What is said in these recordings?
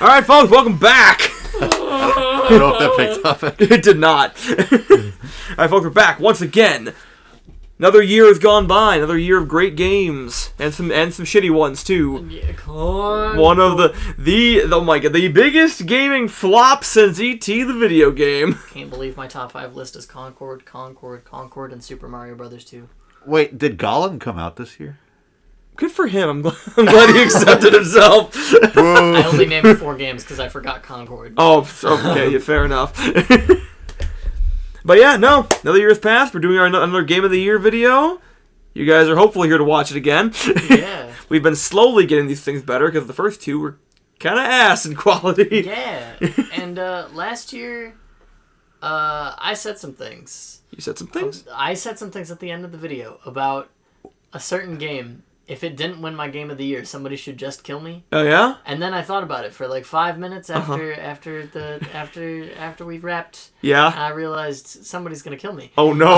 All right, folks, welcome back. I don't know if that picked up. It did not. All right, folks, we're back once again. Another year has gone by. Another year of great games and some shitty ones too. Yeah, Concord. One of the biggest gaming flop since E.T. the video game. Can't believe my top 5 list is Concord, and Super Mario Brothers 2. Wait, did Gollum come out this year? Good for him. I'm glad he accepted himself. I only named 4 games because I forgot Concord. Oh, okay, yeah, fair enough. But yeah, no, another year has passed. We're doing another Game of the Year video. You guys are hopefully here to watch it again. Yeah. We've been slowly getting these things better because the first 2 were kind of ass in quality. Yeah. And last year, I said some things. You said some things? I said some things at the end of the video about a certain game. If it didn't win my Game of the Year, somebody should just kill me. Oh yeah? And then I thought about it for like 5 minutes after we wrapped. Yeah. I realized somebody's gonna kill me. Oh no!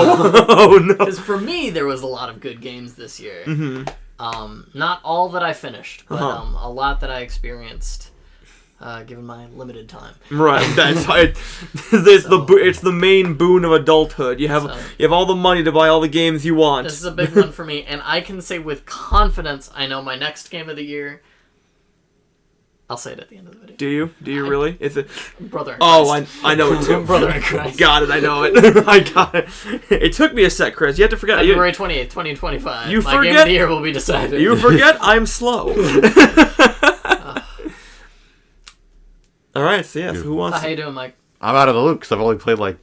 Oh no! Because for me, there was a lot of good games this year. Mm-hmm. Not all that I finished, but a lot that I experienced. Given my limited time. Right, that's right. It's the main boon of adulthood. You have all the money to buy all the games you want. This is a big one for me, and I can say with confidence, I know my next Game of the Year. I'll say it at the end of the video. Do you? Do you really? Is it Brother in Christ. I know it too. Brother in Christ. Got it. I know it. I got it. It took me a sec, Chris. You have to forget. February 28th, 2025. You my forget. Game of the Year will be decided. You forget. I'm slow. All right, so yes, who wants? How you doing, Mike? I'm out of the loop because I've only played like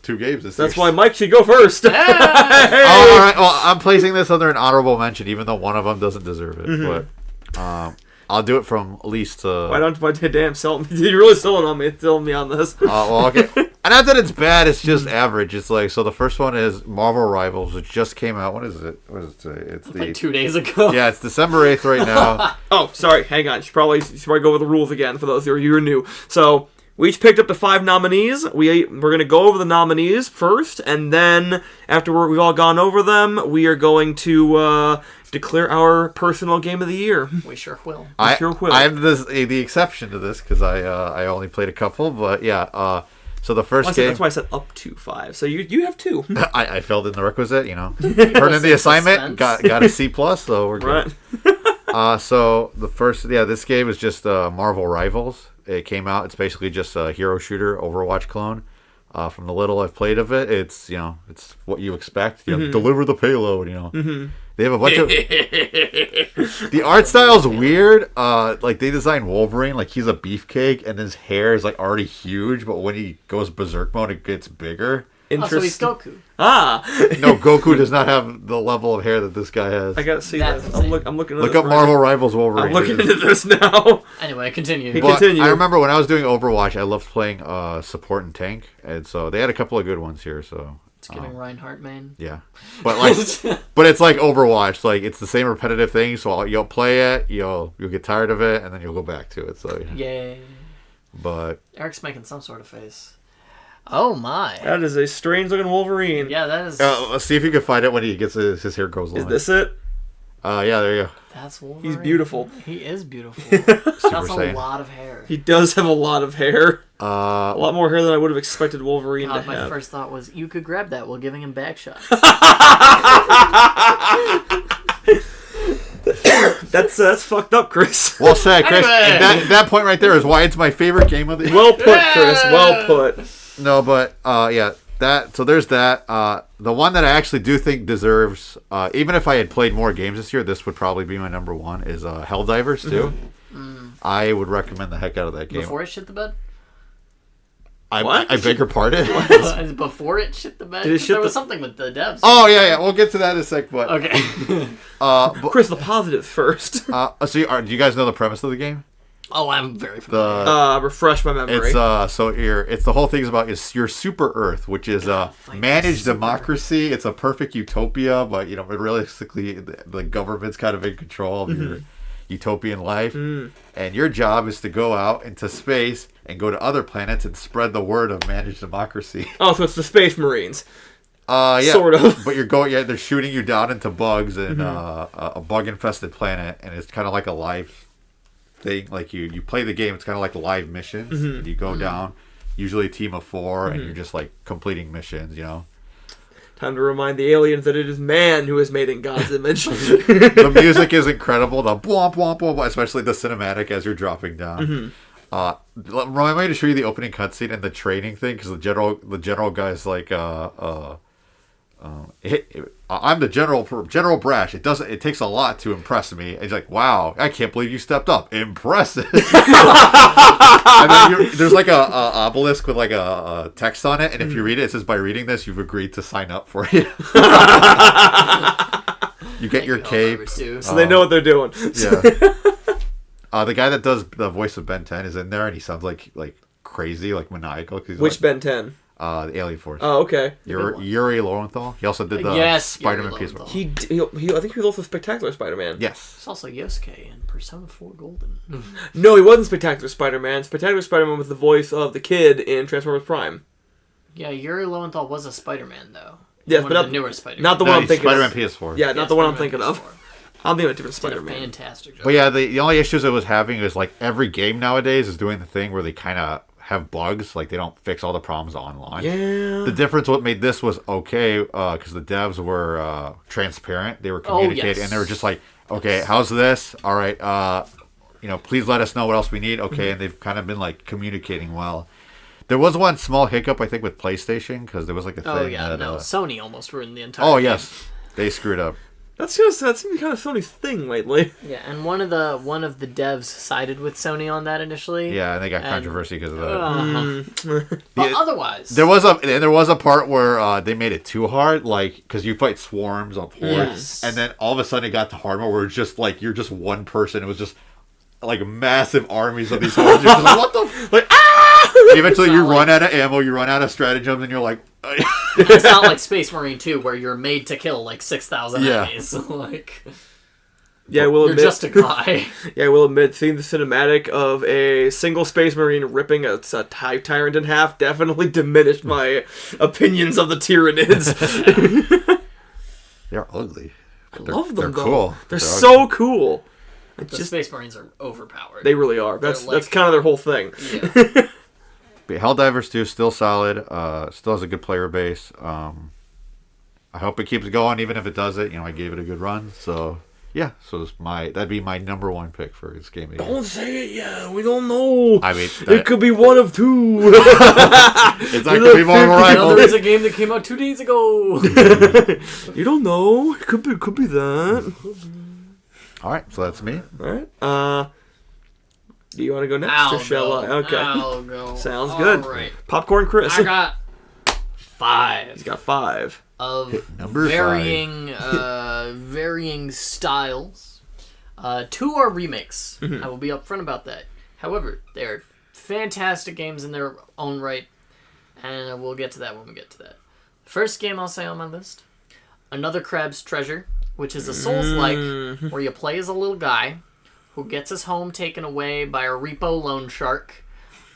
2 games this year. That's why Mike should go first. Hey! Oh, all right. Well, I'm placing this under an honorable mention, even though one of them doesn't deserve it. But I'll do it from least to. Why don't you damn sell me? You're really selling me on this. Well, okay. And not that it's bad, it's just average. It's like, so the first one is Marvel Rivals, which just came out. What is it? What is it today? It's like 2 days ago. Yeah, it's December 8th right now. Oh, sorry. Hang on. You should probably go over the rules again for those who are new. So we each picked up the 5 nominees. We're going to go over the nominees first, and then after we've all gone over them, we are going to declare our personal Game of the Year. We sure will. I'm the exception to this because I only played a couple, but yeah. So the first game. That's why I said up to 5. So you have 2. I filled in the requisite, turned in the assignment, got a C+, so we're good. Right. So the first, this game is just Marvel Rivals. It came out. It's basically just a hero shooter Overwatch clone. From the little I've played of it, it's it's what you expect. Deliver the payload. They have a bunch of. The art style's weird. Like they designed Wolverine like he's a beefcake, and his hair is like already huge, but when he goes berserk mode, it gets bigger. So he's Goku. No, Goku does not have the level of hair that this guy has. I gotta see that. I'm looking at this. Look up Marvel Rivals Wolverine. I'm looking into this now. Anyway, continue. Continue. I remember when I was doing Overwatch, I loved playing support and tank, and so they had a couple of good ones here. So it's giving Reinhardt main. Yeah, but but it's like Overwatch. Like it's the same repetitive thing. So you'll play it, you'll get tired of it, and then you'll go back to it. So yay. But Eric's making some sort of face. Oh my! That is a strange looking Wolverine. Yeah, that is. Let's see if you can find it when he gets his hair goes long. Is this it? Yeah, there you go. That's Wolverine. He's beautiful. He is beautiful. That's a lot of hair. He does have a lot of hair. A lot more hair than I would have expected Wolverine to have. My first thought was you could grab that while giving him back shots. That's fucked up, Chris. Well said, Chris. Anyway. And that point right there is why it's my favorite game of the year. Well put, Chris. Well put. No, but so there's that. The one that I actually do think deserves, even if I had played more games this year, this would probably be my number 1. Is Helldivers 2. I would recommend the heck out of that game. Before it shit the bed. I beg your pardon. Before it shit the bed. There was something with the devs. Oh yeah, we'll get to that in a sec. But okay. Chris, the positives first. So do you guys know the premise of the game? Oh, I'm very familiar. Refresh my memory. It's the whole thing is about your super Earth, which is managed democracy. It's a perfect utopia, but realistically, the government's kind of in control of your utopian life, and your job is to go out into space and go to other planets and spread the word of managed democracy. Oh, so it's the Space Marines. Yeah, sort of. But they're shooting you down into bugs and a bug-infested planet, and it's kind of like a live thing. Like you play the game. It's kind of like live missions. Mm-hmm. And you go down, usually a team of 4, and you're just like completing missions. Time to remind the aliens that it is man who is made in God's image. The music is incredible. The bwomp, womp, womp, especially the cinematic as you're dropping down. Remind me to show you the opening cutscene and the training thing, because the general guy's like, I'm the General Brash. It takes a lot to impress me. And he's like, wow, I can't believe you stepped up. Impressive. And then there's like a obelisk with like a text on it, and if you read it, it says, by reading this, you've agreed to sign up for it. You get your cape. So they know what they're doing. Yeah. The guy that does the voice of Ben 10 is in there, and he sounds like crazy, like maniacal. Which Ben 10? The Alien Force. Oh, okay. Yuri Lowenthal. He also did the Spider-Man PS4. He I think he was also Spectacular Spider-Man. Yes. It's also Yosuke in Persona 4 Golden. No, he wasn't Spectacular Spider-Man. Spectacular Spider-Man was the voice of the kid in Transformers Prime. Yeah, Yuri Lowenthal was a Spider-Man, though. Yes, but the newer Spider-Man. Not the one I'm thinking Spider-Man of. PS4. Yeah, not the one I'm thinking of. I'm thinking of a different Spider-Man. Fantastic job. But yeah, the only issues I was having is like every game nowadays is doing the thing where they kind of have bugs, like they don't fix all the problems online. Yeah. The difference, what made this was okay, because the devs were transparent. They were communicating, and they were just like, okay, how's this? All right, please let us know what else we need. Okay, and they've kind of been like communicating well. There was one small hiccup, I think, with PlayStation, because there was like a thing. Oh yeah, that, Sony almost ruined the entire. Oh game. yes, they screwed up. That seems kind of Sony's thing lately. Yeah, and one of the devs sided with Sony on that initially. Yeah, and they got controversy because of that. But otherwise, there was a part where they made it too hard, like because you fight swarms of hordes, and then all of a sudden it got to hard mode where it's just like you're just one person. It was just like massive armies of these hordes. You're just like, what the like? Eventually, you run out of ammo, you run out of stratagems, and you're like. It's not like Space Marine 2 where you're made to kill like 6,000 enemies. Like, yeah, you're just a guy. Yeah, I will admit, seeing the cinematic of a single Space Marine ripping a TIE Tyrant in half definitely diminished my opinions of the Tyranids. They're ugly. I love them, they're though. Cool. They're so cool. The Space Marines are overpowered. They really are. That's kind of their whole thing. Yeah. Helldivers 2 still solid. Still has a good player base. I hope it keeps going, even if it doesn't. I gave it a good run. So yeah, that'd be my number 1 pick for this game. Don't say it yet. We don't know. I mean, it could be one of two. It's not gonna be Marvel Rivals. There's a game that came out 2 days ago. You don't know. It could be that. All right, so that's me. All right. Do you want to go next, or shall I? Okay. I'll go. Sounds good. All right. Popcorn Chris. I got 5. He's got 5 of number varying styles. 2 are remakes. I will be upfront about that. However, they're fantastic games in their own right, and we'll get to that when we get to that. First game I'll say on my list, Another Crab's Treasure, which is a Souls-like where you play as a little guy who gets his home taken away by a repo loan shark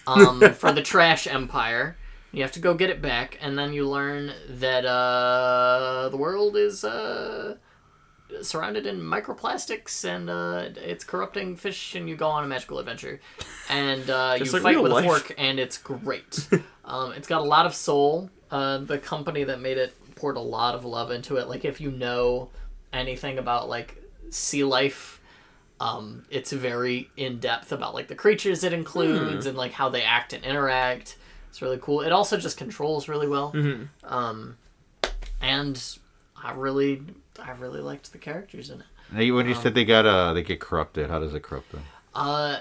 for the Trash Empire. You have to go get it back, and then you learn that the world is surrounded in microplastics, and it's corrupting fish, and you go on a magical adventure. And you fight with a fork, and it's great. It's got a lot of soul. The company that made it poured a lot of love into it. Like, if you know anything about, like, sea life, it's very in-depth about, like, the creatures it includes and, like, how they act and interact. It's really cool. It also just controls really well. And I really liked the characters in it. Now, when you said they get corrupted, how does it corrupt them?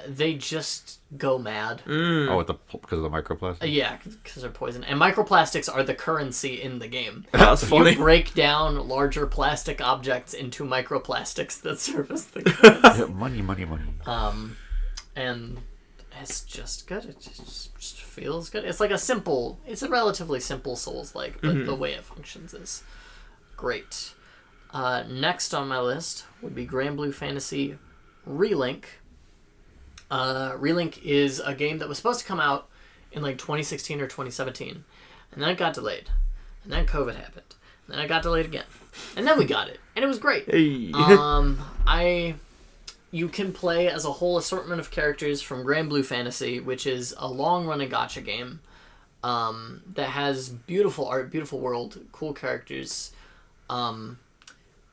They just go mad. Oh, because of the microplastics? Yeah, because they're poison. And microplastics are the currency in the game. That's funny. You break down larger plastic objects into microplastics that service the currency. Yeah, money. And it's just good. It just feels good. It's a relatively simple Souls-like, but the way it functions is great. Next on my list would be Grand Blue Fantasy Relink. Relink is a game that was supposed to come out in like 2016 or 2017, and then it got delayed, and then COVID happened, and then it got delayed again, and then we got it, and it was great. Hey. I you can play as a whole assortment of characters from Grand Blue Fantasy, which is a long-running gacha game that has beautiful art, beautiful world, cool characters, and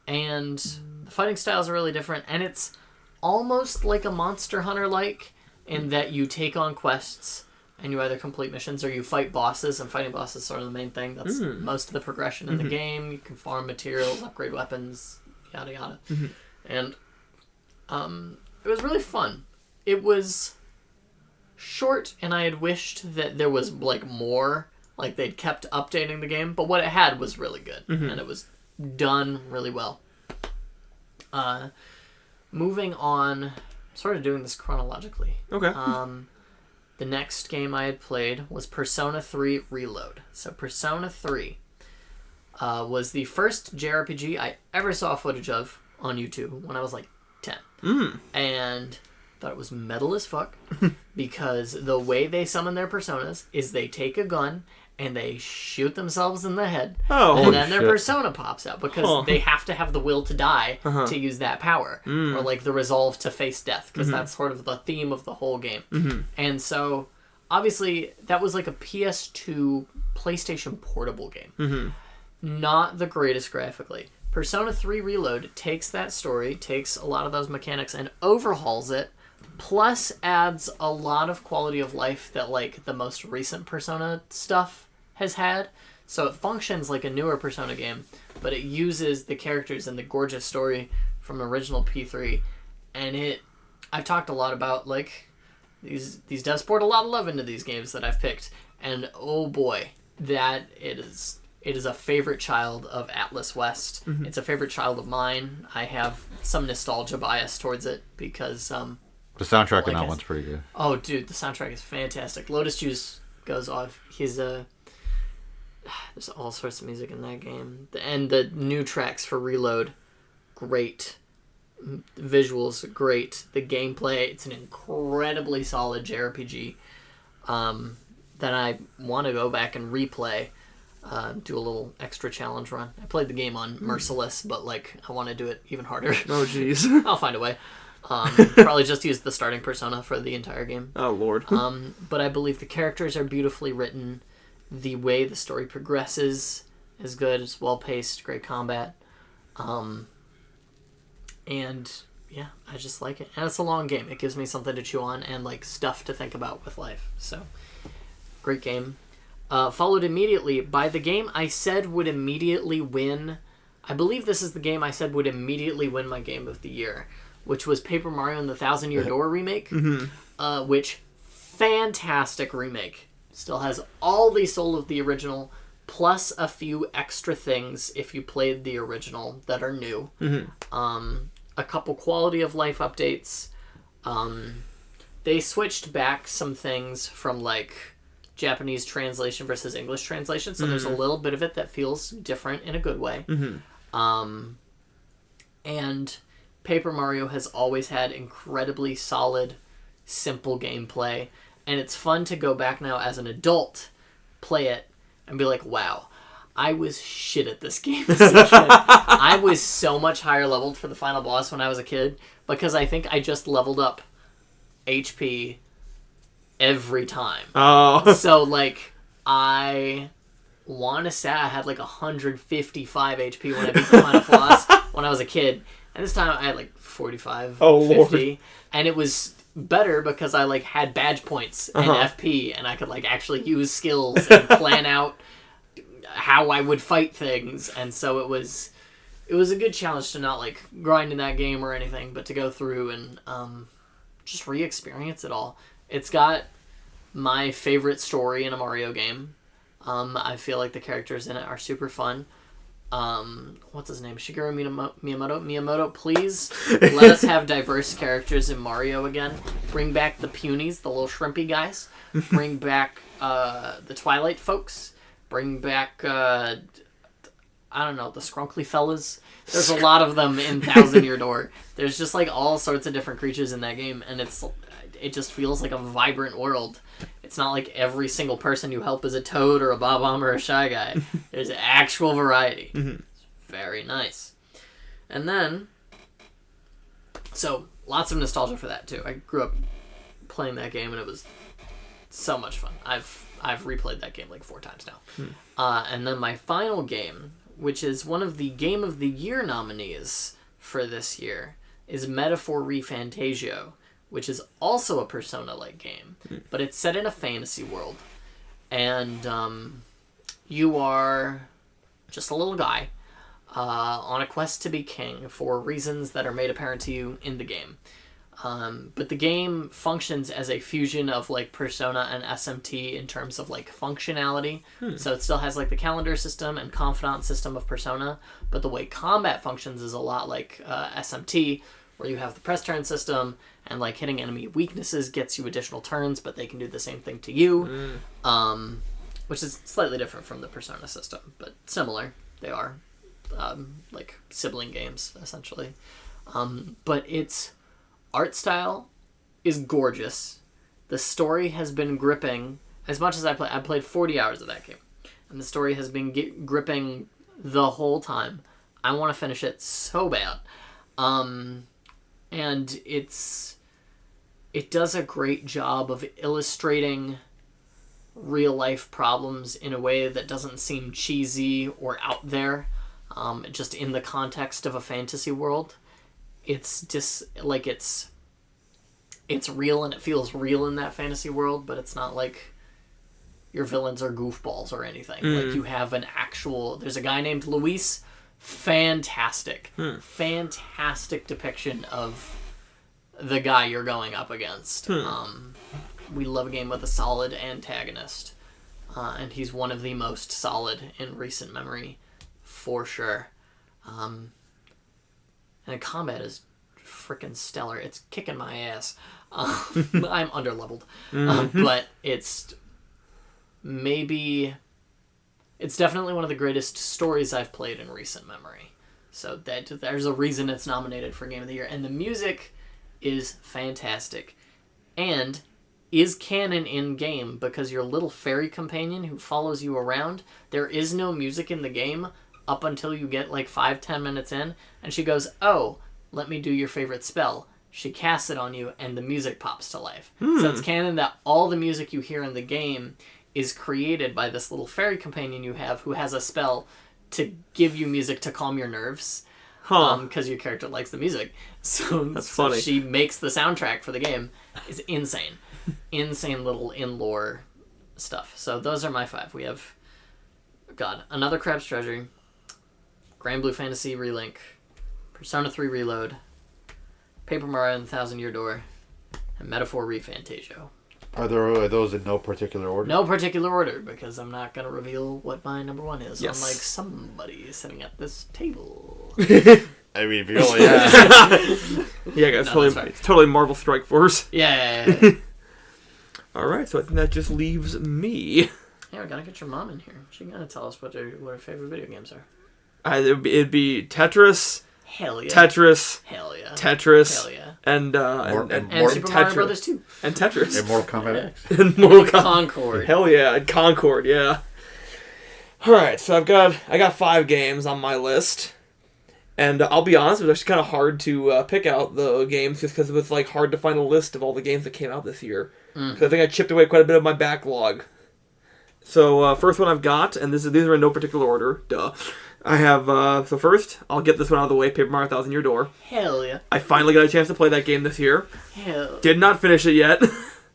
the fighting styles are really different, and it's almost like a Monster Hunter-like in that you take on quests and you either complete missions or you fight bosses, and fighting bosses is sort of the main thing. That's most of the progression in the game. You can farm materials, upgrade weapons, yada yada. And it was really fun. It was short, and I had wished that there was like more, like they'd kept updating the game, but what it had was really good, and it was done really well. Moving on, sort of doing this chronologically. Okay. The next game I had played was Persona 3 Reload. So Persona 3 was the first JRPG I ever saw footage of on YouTube when I was like 10. And thought it was metal as fuck because the way they summon their personas is they take a gun and they shoot themselves in the head. And then their persona pops out because they have to have the will to die to use that power. Or like the resolve to face death, because that's sort of the theme of the whole game. And so, obviously, that was like a PS2 PlayStation Portable game. Not the greatest graphically. Persona 3 Reload takes that story, takes a lot of those mechanics and overhauls it, plus adds a lot of quality of life that like the most recent Persona stuff has had. So it functions like a newer Persona game, but it uses the characters and the gorgeous story from original P3. And I've talked a lot about like these devs poured a lot of love into these games that I've picked, and oh boy, that it is a favorite child of Atlas West. It's a favorite child of mine. I have some nostalgia bias towards it because the soundtrack in that one's pretty good. Oh, dude, the soundtrack is fantastic. Lotus Juice goes off. There's all sorts of music in that game. And the new tracks for Reload, great. Visuals, great. The gameplay, it's an incredibly solid JRPG that I want to go back and replay. Do a little extra challenge run. I played the game on Merciless, but like I want to do it even harder. Oh, jeez. I'll find a way. Probably just use the starting persona for the entire game. Oh, Lord. But I believe the characters are beautifully written. The way the story progresses is good. It's well-paced, great combat. And, yeah, I just like it. And it's a long game. It gives me something to chew on and, like, stuff to think about with life. So, great game. Followed immediately by the game I said would immediately win. I believe this is the game I said would immediately win my Game of the Year, which was Paper Mario and the Thousand Year Door remake, which fantastic remake. Still has all the soul of the original, plus a few extra things if you played the original that are new. A couple quality of life updates. They switched back some things from like Japanese translation versus English translation, so there's a little bit of it that feels different in a good way. And Paper Mario has always had incredibly solid, simple gameplay, and it's fun to go back now as an adult, play it, and be like, wow, I was shit at this game as a kid. I was so much higher leveled for the final boss when I was a kid, because I think I just leveled up HP every time. Oh. So, like, I want to say I had, like, 155 HP when I beat the final boss when I was a kid. And this time I had, like, 45, 50. Lord. And it was better because I, like, had badge points and FP, and I could, like, actually use skills and plan out how I would fight things. And so it was a good challenge to not, like, grind in that game or anything, but to go through and just re-experience it all. It's got my favorite story in a Mario game. I feel like the characters in it are super fun. What's his name? Shigeru Miyamoto? Miyamoto, please let us have diverse characters in Mario again. Bring back the Punies, the little shrimpy guys. Bring back the Twilight folks. Bring back, I don't know, the Scrunkly fellas. There's a lot of them in Thousand Year Door. There's just like all sorts of different creatures in that game, and it just feels like a vibrant world. It's not like every single person you help is a Toad or a Bob-omb or a Shy Guy. There's actual variety. It's very nice. And then, so lots of nostalgia for that too. I grew up playing that game, and it was so much fun. I've replayed that game like 4 times now. And then my final game, which is one of the Game of the Year nominees for this year, is Metaphor ReFantazio, which is also a Persona-like game, but it's set in a fantasy world. And you are just a little guy on a quest to be king for reasons that are made apparent to you in the game. But the game functions as a fusion of like Persona and SMT in terms of like functionality. So it still has like the calendar system and confidant system of Persona, but the way combat functions is a lot like SMT, where you have the press turn system, and like hitting enemy weaknesses gets you additional turns, but they can do the same thing to you, which is slightly different from the Persona system, but similar. They are like sibling games essentially, but its art style is gorgeous. The story has been gripping as much as I played 40 hours of that game, and the story has been gripping the whole time. I want to finish it so bad. And it does a great job of illustrating real life problems in a way that doesn't seem cheesy or out there, just in the context of a fantasy world. It's just like it's real, and it feels real in that fantasy world, but it's not like your villains are goofballs or anything. Like you have there's a guy named Luis. Fantastic depiction of the guy you're going up against. We love a game with a solid antagonist, and he's one of the most solid in recent memory for sure. And the combat is freaking stellar. It's kicking my ass. I'm underleveled, but it's definitely one of the greatest stories I've played in recent memory. So there's a reason it's nominated for Game of the Year. And the music is fantastic. And is canon in-game, because your little fairy companion who follows you around, there is no music in the game up until you get like 5-10 minutes in, and she goes, "Oh, let me do your favorite spell." She casts it on you, and the music pops to life. So it's canon that all the music you hear in the game is created by this little fairy companion you have who has a spell to give you music to calm your nerves. Because your character likes the music. So that's funny. So she makes the soundtrack for the game. It's insane. Insane little in-lore stuff. So those are my 5. We have, Another Crab's Treasury, Grand Blue Fantasy Relink, Persona 3 Reload, Paper Mario and the Thousand Year Door, and Metaphor ReFantazio. Are those in no particular order? No particular order, because I'm not going to reveal what my number 1 is. Yes. Unlike somebody sitting at this table. I mean, if you only have... Yeah, guys, it's totally Marvel Strike Force. Yeah. Alright, so I think that just leaves me. Yeah, we gotta get your mom in here. She gotta tell us what her favorite video games are. It'd be Tetris. Hell yeah. Tetris. Hell yeah. Tetris. Hell yeah. And Super Mario Brothers 2. And Tetris. And Mortal Kombat X. And Mortal Kombat. Concord. Hell yeah, and Concord, yeah. Alright, so I got 5 games on my list. And I'll be honest, it was actually kind of hard to pick out the games just because it was like hard to find a list of all the games that came out this year. Because I think I chipped away quite a bit of my backlog. So first one I've got, and these are in no particular order, duh. I have, so first, I'll get this one out of the way, Paper Mario Thousand Year Door. Hell yeah. I finally got a chance to play that game this year. Hell. Did not finish it yet.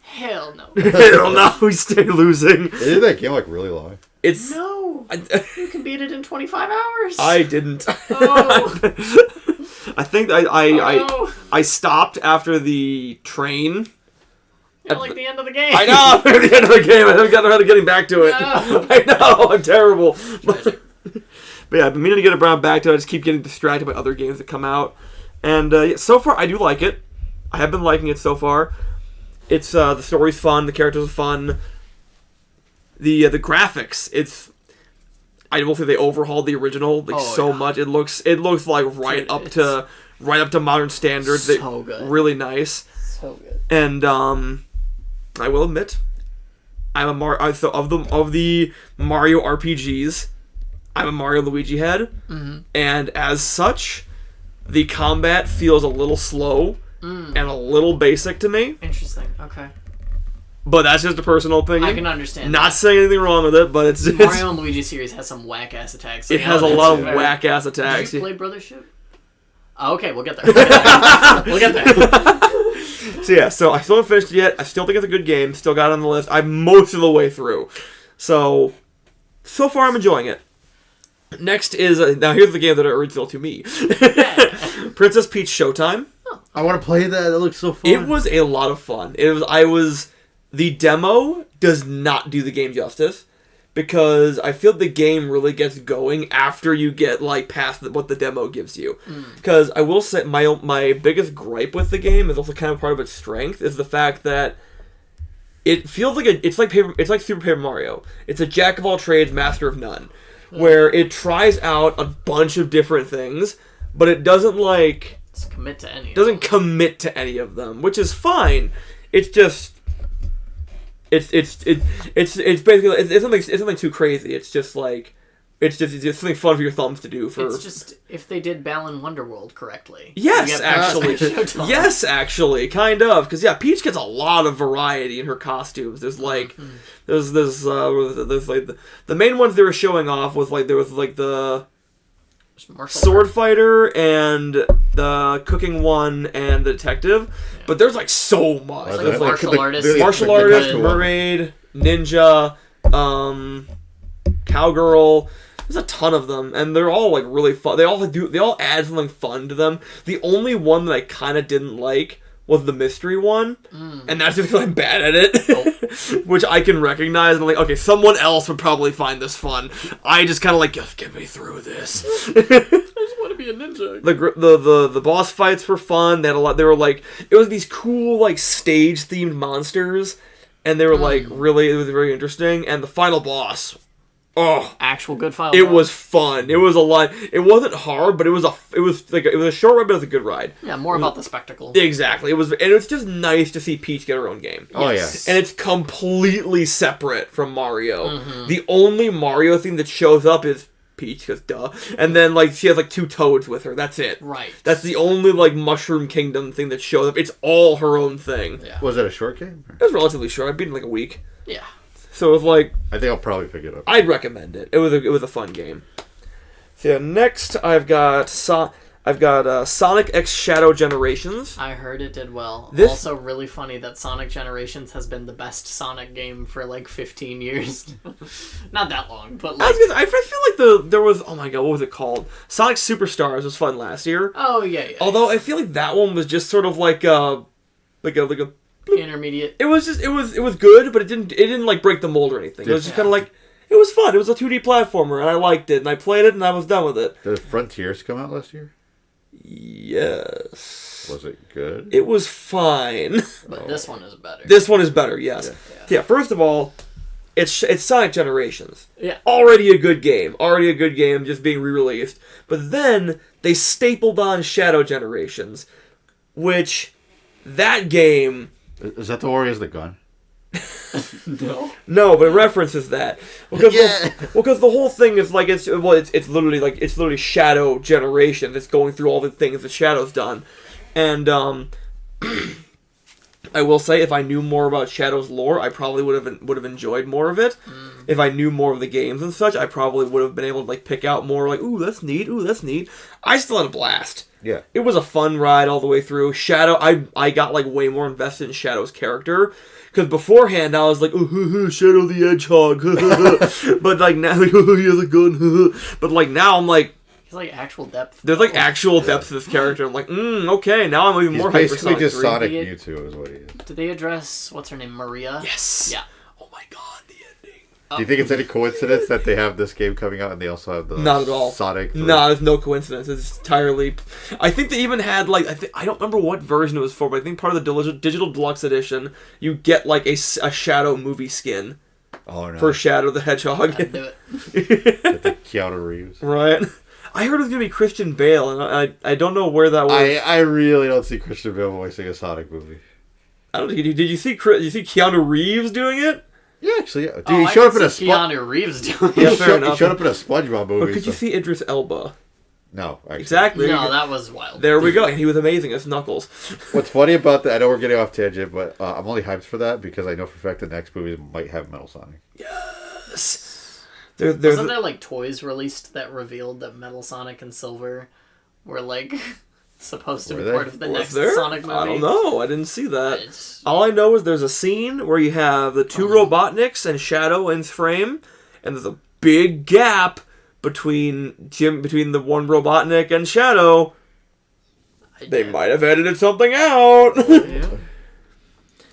Hell no. Hell no, we stay losing. Isn't that game like really long? It's... No. You can beat it in 25 hours. I didn't. Oh. I think I stopped after the train. At like the end of the game. I know, at the end of the game. I haven't gotten around to getting back to it. No. I know, I'm terrible. But yeah, I've been meaning to get around back to it. I just keep getting distracted by other games that come out. And so far, I do like it. I have been liking it so far. It's the story's fun, the characters are fun. The graphics, I will say they overhauled the original much. It looks like right up to modern standards. So good. Really nice. So good. And I will admit, I'm of the Mario RPGs, I'm a Mario Luigi head, and as such, the combat feels a little slow and a little basic to me. Interesting. Okay. But that's just a personal opinion. I can understand. Not saying anything wrong with it, but it's Mario and Luigi series has some whack ass attacks. It has a lot of whack ass attacks. Did you play Brothership? Oh, okay, we'll get there. We'll get there. So I still haven't finished it yet. I still think it's a good game. Still got it on the list. I'm most of the way through. So far I'm enjoying it. Next is now here's the game that are original to me. Princess Peach Showtime. I want to play that. That looks so fun. It was a lot of fun. The demo does not do the game justice because I feel the game really gets going after you get like past what the demo gives you. Because I will say my biggest gripe with the game is also kind of part of its strength is the fact that it feels like it's like Super Paper Mario. It's a jack of all trades, master of none, where it tries out a bunch of different things, but it doesn't commit to any. Commit to any of them, which is fine. It's just. It's basically it's something too crazy. It's just something fun for your thumbs to do. It's just if they did Balan Wonderworld correctly. Yes, actually, kind of, because Peach gets a lot of variety in her costumes. There's there's the main ones they were showing off was there was the sword fighter and the cooking one and the detective, but there's so much. There's martial artist, mermaid, ninja, cowgirl. There's a ton of them, and they're all really fun. They all add something fun to them. The only one that I kind of didn't like was the mystery one, and that's just because I'm bad at it, which I can recognize. And I'm okay, someone else would probably find this fun. I just kind of just get me through this. I just want to be a ninja. The boss fights were fun. They had a lot. They were it was these cool stage themed monsters, and they were really it was very interesting. And the final boss. Oh, actual good file. It was fun. It was a lot. It wasn't hard, but it was a short ride, but it was a good ride. Yeah, more about the spectacle. Exactly. It was just nice to see Peach get her own game. Oh yes. And it's completely separate from Mario. The only Mario thing that shows up is Peach, because duh. And then she has 2 toads with her. That's it. Right. That's the only Mushroom Kingdom thing that shows up. It's all her own thing. Yeah. Was it a short game? It was relatively short. I beat it in a week. Yeah. So it was I think I'll probably pick it up. I'd recommend it. It was a fun game. So next I've got Sonic X Shadow Generations. I heard it did well. Also really funny that Sonic Generations has been the best Sonic game for 15 years. Not that long, but I feel there was, oh my god, what was it called? Sonic Superstars was fun last year. Oh yeah. Although I feel that one was just sort of like a intermediate. It was good, but it didn't break the mold or anything. It was just kind of it was fun. It was a 2D platformer, and I liked it, and I played it, and I was done with it. Did Frontiers come out last year? Yes. Was it good? It was fine. But this one is better. This one is better, yes. Yeah, first of all, it's Sonic Generations. Yeah. Already a good game, just being re-released. But then they stapled on Shadow Generations, which... That game... Is that the one where he has the gun? No, but it references that. Because the whole thing is it's literally Shadow Generation that's going through all the things that Shadow's done. And I will say if I knew more about Shadow's lore, I probably would have enjoyed more of it. If I knew more of the games and such, I probably would have been able to pick out more ooh, that's neat, I still had a blast. Yeah. It was a fun ride all the way through. Shadow, I got way more invested in Shadow's character. Because beforehand, I was Shadow the Hedgehog. But now, he has a gun. But now I'm He's actual depth. There's actual depth to this character. I'm okay, now I'm even more hyper. Basically just Sonic Mewtwo is what he is. Did they address, what's her name, Maria? Yes. Yeah. Oh my god, the ending. Do you think it's any coincidence that they have this game coming out and they also have the Not at all. Sonic? No, there's no coincidence. It's entirely... I think they even had, I don't remember what version it was for, but I think part of the Digital Deluxe Edition, you get, a Shadow movie skin. Oh, no. For Shadow the Hedgehog. I'd do it. The Keanu Reeves. Right. I heard it was going to be Christian Bale, and I don't know where that was. I really don't see Christian Bale voicing a Sonic movie. Did you see Keanu Reeves doing it? Yeah, actually, yeah. Dude, he showed up in a Keanu Reeves doing it. Yeah, fair enough. He showed up in a SpongeBob movie. But could you see Idris Elba? No, actually. Exactly. No, that was wild. There we go. He was amazing as Knuckles. What's funny about that, I know we're getting off tangent, but I'm only hyped for that because I know for a fact the next movie might have Metal Sonic. Yes. Wasn't there like toys released that revealed that Metal Sonic and Silver were like supposed to be part of the next Sonic movie? I don't know. I didn't see that. All I know is there's a scene where you have the two Robotniks and Shadow in frame, and there's a big gap between the one Robotnik and Shadow. They might have edited something out. Yeah.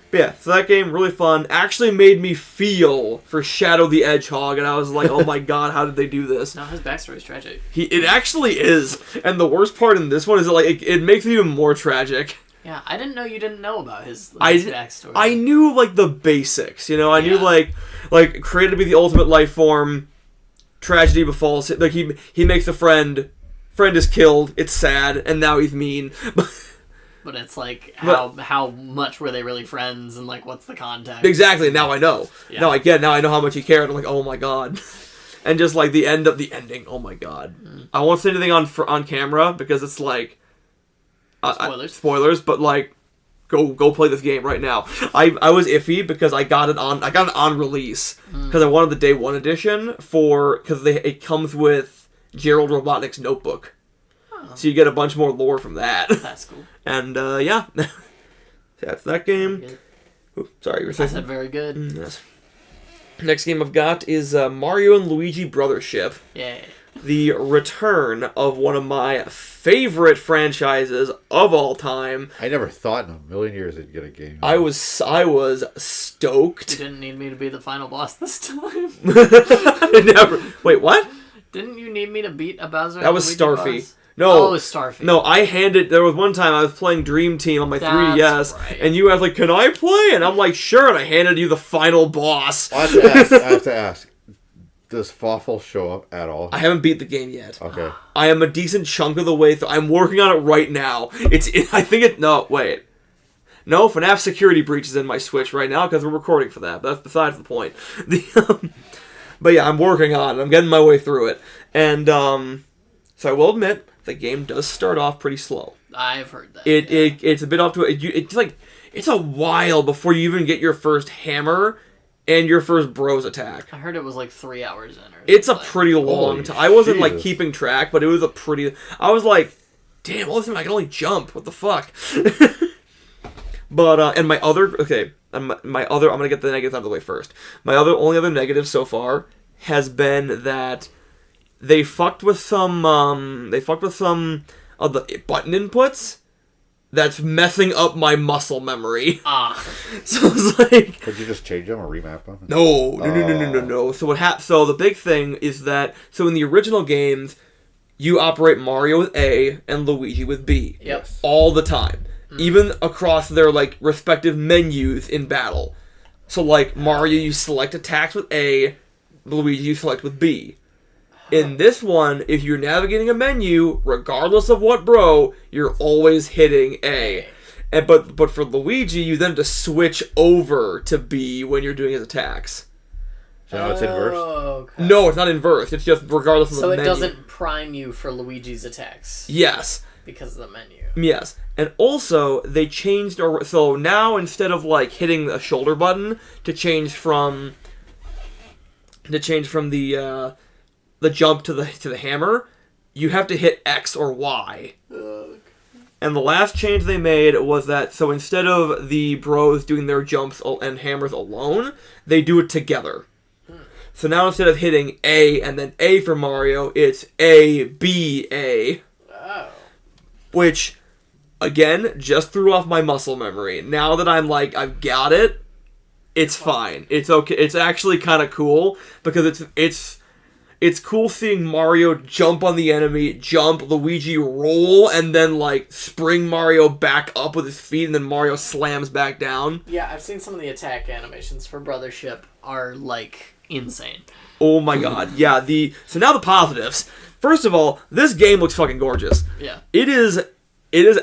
But yeah, so that game, really fun. Actually made me feel for Shadow the Hedgehog, and I was like, oh my god, how did they do this? No, his backstory is tragic. It actually is. And the worst part in this one is that, like, it makes it even more tragic. Yeah, I didn't know you didn't know about his backstory. I knew, like, the basics, you know? I knew, like, created to be the ultimate life form, tragedy befalls, like, he makes a friend is killed, it's sad, and now he's mean. But it's like, how much were they really friends, and like, what's the context? Exactly, now I know. Yeah. Now I get, now I know how much he cared. I'm like, oh my god. And just like the ending, oh my god. I won't say anything on camera because it's like spoilers, but like go play this game right now. I was iffy because I got it on release because I wanted the day one edition because it comes with Gerald Robotnik's notebook. So you get a bunch more lore from that. That's cool. And, yeah. That's that game. Ooh, sorry, you were saying? I said very good. Yes. Next game I've got is Mario and Luigi Brothership. Yeah. The return of one of my favorite franchises of all time. I never thought in a million years I'd get a game. I was stoked. You didn't need me to be the final boss this time. Never. Wait, what? Didn't you need me to beat a Bowser? That was Luigi Starfy. boss? No. Oh, it was Starfy. No, there was one time I was playing Dream Team on my 3DS, right. and you asked, like, can I play? And I'm like, sure, and I handed you the final boss. I have to ask. Does Fawful show up at all? I haven't beat the game yet. Okay. I am a decent chunk of the way through. I'm working on it right now. No, wait. No, FNAF Security Breach is in my Switch right now because we're recording for that. But that's besides the point. But yeah, I'm working on it. I'm getting my way through it. And, so I will admit, the game does start off pretty slow. I've heard that. It's a bit off to it. It's like, it's a while before you even get your first hammer and your first bros attack. I heard it was like 3 hours in. It's a pretty long time. I wasn't like Jesus. keeping track, but it was I was like, damn, all this time I can only jump. What the fuck? But, and I'm gonna get the negatives out of the way first. My only other negative so far has been that they fucked with some of the button inputs that's messing up my muscle memory. So it's like, Could you just change them or remap them? No. So the big thing is that, so in the original games, you operate Mario with A and Luigi with B. Yep. All the time. Even across their, like, respective menus in battle. So, like, Mario, you select attacks with A, Luigi, you select with B. In this one, if you're navigating a menu, regardless of what bro, you're always hitting A. But for Luigi, you then have to switch over to B when you're doing his attacks. So now it's inverse? Okay. No, it's not inverse. It's just regardless of the menu. So it doesn't prime you for Luigi's attacks? Yes. Because of the menu. Yes. And also, they changed... So now, instead of, like, hitting a shoulder button to change from the jump to the hammer, you have to hit X or Y. And the last change they made was that, so instead of the bros doing their jumps and hammers alone, they do it together. So now instead of hitting A and then A for Mario, it's A, B, A. Oh. Which, again, just threw off my muscle memory. Now that I'm like, I've got it, it's fine. It's okay. It's actually kind of cool, because it's cool seeing Mario jump on the enemy, jump, Luigi roll, and then, like, spring Mario back up with his feet, and then Mario slams back down. Yeah, I've seen some of the attack animations for Brothership are, like, insane. Oh my god. Yeah, so now the positives. First of all, this game looks fucking gorgeous. Yeah. It is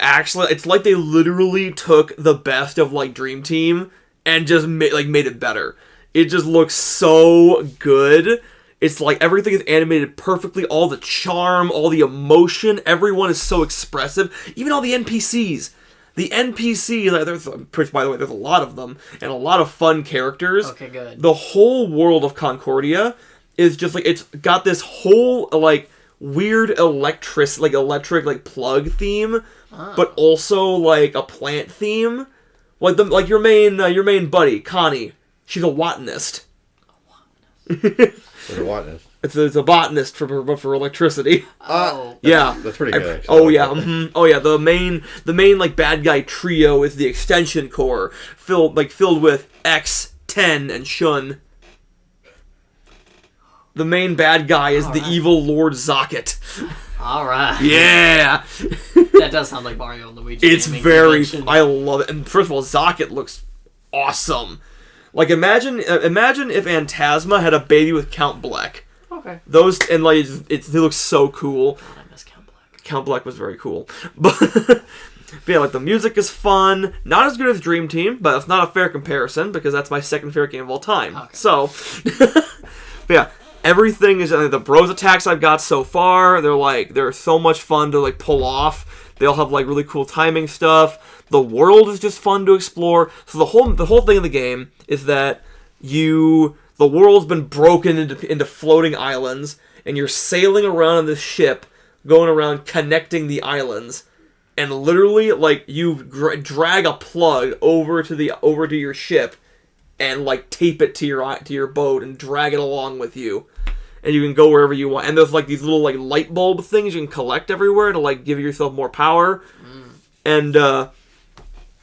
actually, it's like they literally took the best of, like, Dream Team and just made it better. It just looks so good. It's like everything is animated perfectly, all the charm, all the emotion, everyone is so expressive, even all the NPCs. The NPCs, by the way, there's a lot of them, and a lot of fun characters. Okay, good. The whole world of Concordia is just like, it's got this whole, like, weird electric, like, plug theme, but also, like, a plant theme. Like your main buddy, Connie, she's a botanist. What's a botanist? It's a botanist for electricity. That's pretty good. Actually. Oh yeah, oh yeah. The main like bad guy trio is the Extension Corps, filled with X10 and Shun. The main bad guy is the evil Lord Zocket. All right. Yeah. That does sound like Mario and Luigi. It's very. I love it. And first of all, Zocket looks awesome. Like imagine if Phantasma had a baby with Count Bleck. Okay. Those and like they look so cool. God, I miss Count Bleck. Count Bleck was very cool, but yeah, like the music is fun. Not as good as Dream Team, but it's not a fair comparison because that's my second favorite game of all time. Okay. So, but yeah, everything is the bros attacks I've got so far. They're so much fun to like pull off. They all have like really cool timing stuff. The world is just fun to explore. So the whole thing of the game is that the world's been broken into floating islands, and you're sailing around on this ship, going around connecting the islands, and literally, like, you drag a plug over to your ship, and like tape it to your boat and drag it along with you, and you can go wherever you want. And there's like these little like light bulb things you can collect everywhere to like give yourself more power, and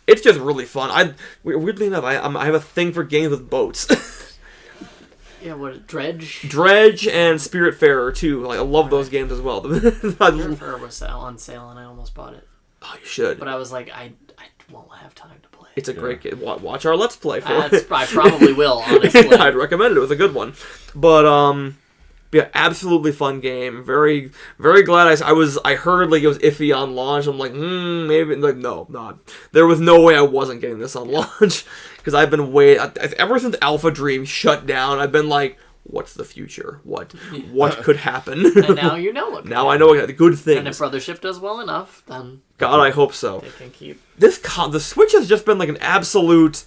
it's just really fun. Weirdly enough, I have a thing for games with boats. Yeah, what, Dredge? Dredge and Spiritfarer, too. Like, I love those games as well. Spiritfarer was on sale, and I almost bought it. Oh, you should. But I was like, I won't have time to play it. It's a great game. Watch our Let's Play for it. I probably will, honestly. I'd recommend it. It was a good one. But, yeah, absolutely fun game. Very, very glad I heard, like, it was iffy on launch. I'm like, maybe. Like, no, not. There was no way I wasn't getting this on launch. Because I've been ever since Alpha Dream shut down, I've been like, what's the future? What could happen? And now you know what. Now I know what good things. And if Brothership does well enough, then God, I hope so. They can keep the Switch has just been like an absolute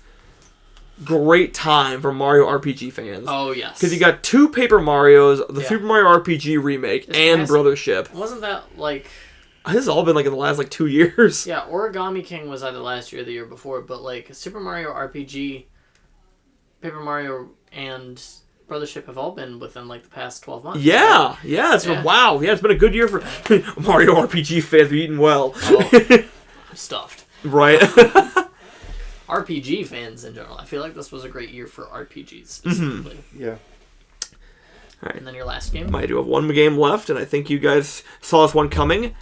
great time for Mario RPG fans. Oh yes, because you got two Paper Marios, the Super Mario RPG remake, and Brothership. Wasn't that like? This has all been like in the last like 2 years. Yeah, Origami King was either last year or the year before, but like Super Mario RPG, Paper Mario, and Brothership have all been within like the past 12 months. Yeah, right? Wow. Yeah, it's been a good year for Mario RPG fans. We've eaten well. Oh, I'm stuffed. Right. RPG fans in general. I feel like this was a great year for RPGs specifically. Mm-hmm. Yeah. All right. And then your last game? I do have one game left, and I think you guys saw this one coming.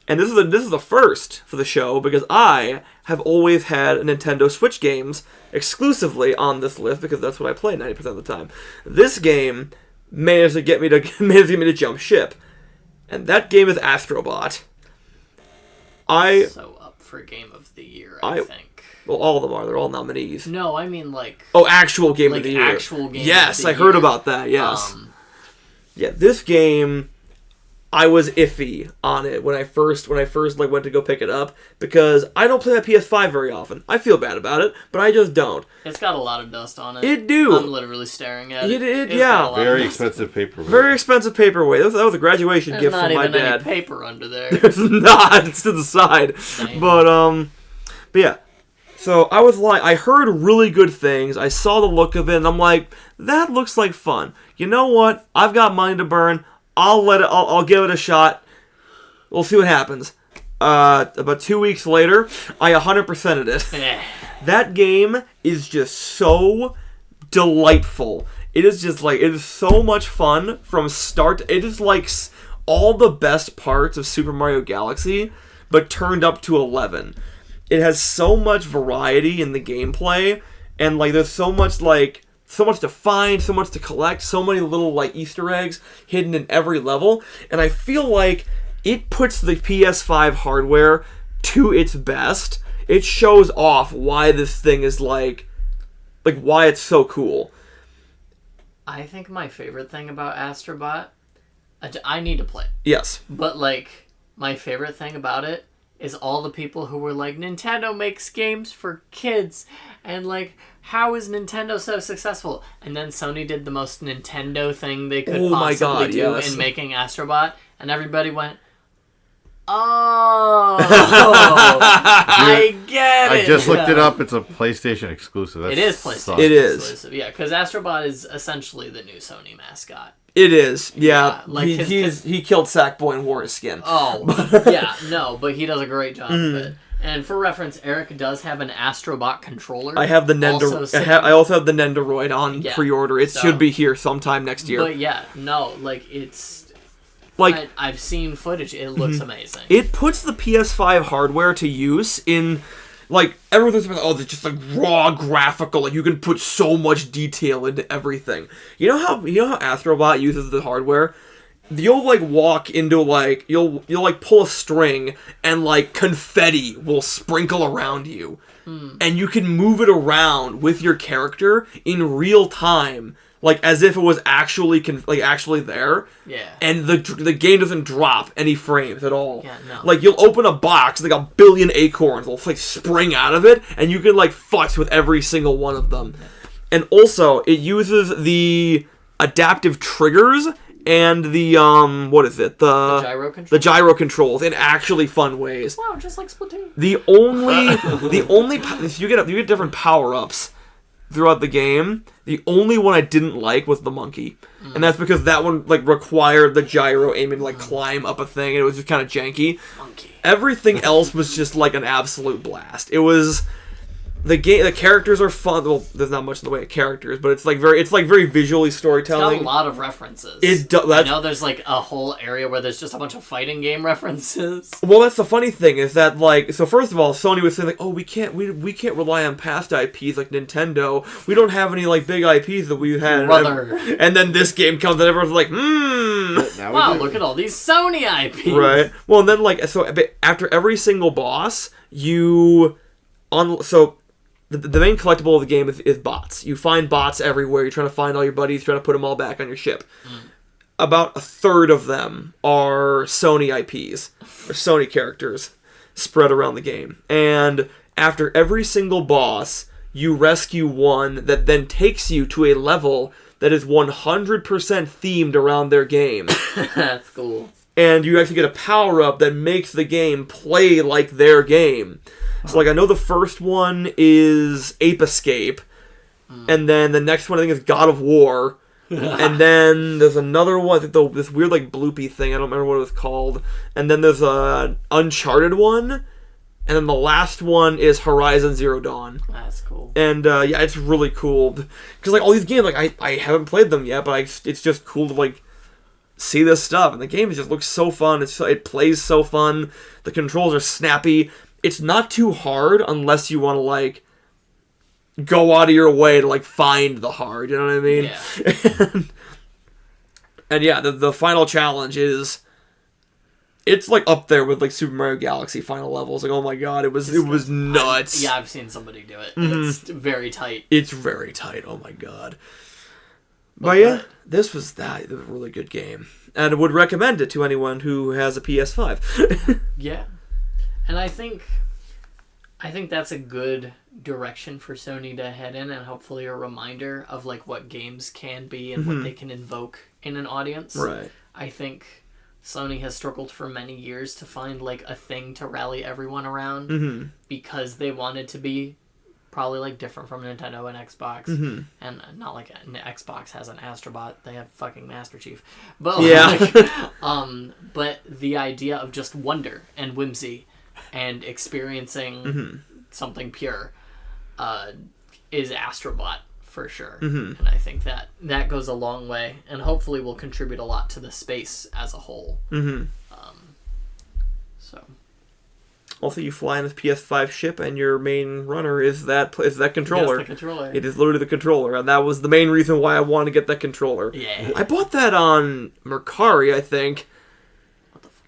And this is the first for the show because I have always had Nintendo Switch games exclusively on this list because that's what I play 90% of the time. This game managed to get me to jump ship, and that game is Astrobot. So up for Game of the Year, I think. Well, all of them are. They're all nominees. No, I mean like. Oh, actual Game of the Year. Actual Game. Yes, of the I heard about that. Yes. Yeah, this game. I was iffy on it when I first like went to go pick it up because I don't play that PS5 very often. I feel bad about it, but I just don't. It's got a lot of dust on it. It do. I'm literally staring at it. Yeah. Very expensive paperweight. Very expensive paperweight. That was a graduation gift from my dad. There's not even any paper under there. There's not. It's to the side. Dang. But yeah. So I was like, I heard really good things. I saw the look of it, and I'm like, that looks like fun. You know what? I've got money to burn. I'll give it a shot. We'll see what happens. About 2 weeks later, I 100%ed it. That game is just so delightful. It is just like, it is so much fun from start. It is like all the best parts of Super Mario Galaxy, but turned up to 11. It has so much variety in the gameplay, and like there's so much to find, so much to collect, so many little like Easter eggs hidden in every level, and I feel like it puts the PS5 hardware to its best. It shows off why this thing is like why it's so cool. I think my favorite thing about Astrobot, I need to play it. Yes. But, like, my favorite thing about it is all the people who were like, Nintendo makes games for kids. And, like, how is Nintendo so successful? And then Sony did the most Nintendo thing they could possibly do in making Astrobot. And everybody went, oh, I get it. I just looked it up. It's a PlayStation exclusive. It is PlayStation exclusive. Yeah, because Astrobot is essentially the new Sony mascot. It is, yeah. Like he killed Sackboy and wore his skin. Oh, yeah, no, but he does a great job of it. And for reference, Eric does have an Astrobot controller. I have the I also have the Nendoroid on pre-order. It should be here sometime next year. But yeah, no, like it's like I've seen footage. It looks amazing. It puts the PS5 hardware to use in. Like, everyone's like, oh, it's just like raw graphical, like you can put so much detail into everything. You know how Astrobot uses the hardware? You'll like walk into like you'll like pull a string and like confetti will sprinkle around you. And you can move it around with your character in real time. Like, as if it was actually there. Yeah. And the game doesn't drop any frames at all. Yeah, no. Like, you'll open a box, like a billion acorns will, like, spring out of it, and you can, like, futz with every single one of them. Yeah. And also, it uses the adaptive triggers and the, what is it? The gyro controls? The gyro controls in actually fun ways. Wow, just like Splatoon. You get different power-ups throughout the game. The only one I didn't like was the monkey. And that's because that one like required the gyro aiming to like climb up a thing, and it was just kind of janky. Monkey. Everything else was just like an absolute blast. It was the characters are fun. Well, there's not much in the way of characters, but it's like very visually storytelling. It's got a lot of references. I know there's like a whole area where there's just a bunch of fighting game references. Well, that's the funny thing is that like, so first of all, Sony was saying like, oh, we can't rely on past IPs like Nintendo. We don't have any like big IPs that we had. Brother. And then this game comes and everyone's like, wow, look at all these Sony IPs. Right. Well, and then like, so after every single boss, the main collectible of the game is bots. You find bots everywhere. You're trying to find all your buddies, trying to put them all back on your ship. About a third of them are Sony IPs, or Sony characters, spread around the game. And after every single boss, you rescue one that then takes you to a level that is 100% themed around their game. That's cool. And you actually get a power-up that makes the game play like their game. So, like, I know the first one is Ape Escape, and then the next one, I think, is God of War, and then there's another one, I think this weird, like, bloopy thing, I don't remember what it was called, and then there's an Uncharted one, and then the last one is Horizon Zero Dawn. That's cool. And, yeah, it's really cool, because, like, all these games, like, I haven't played them yet, but it's just cool to, like, see this stuff, and the game just looks so fun, it plays so fun, the controls are snappy. It's not too hard unless you want to, like, go out of your way to, like, find the hard, you know what I mean? Yeah. and yeah, the final challenge is, it's, like, up there with, like, Super Mario Galaxy final levels. Like, oh my god, it was nuts. I've seen somebody do it. It's very tight. It's very tight, oh my god. But yeah, this was a really good game. And I would recommend it to anyone who has a PS5. Yeah. And I think that's a good direction for Sony to head in, and hopefully a reminder of like what games can be and what they can invoke in an audience. Right. I think Sony has struggled for many years to find like a thing to rally everyone around because they wanted to be probably like different from Nintendo and Xbox, and not like Xbox has an Astrobot; they have fucking Master Chief. But but the idea of just wonder and whimsy and experiencing something pure is Astrobot for sure. And I think that goes a long way, and hopefully will contribute a lot to the space as a whole. So also, you fly in this PS5 ship, and your main runner is that controller. Yes, the controller. It is literally the controller, and that was the main reason why I wanted to get that controller. Yeah. I bought that on Mercari, I think.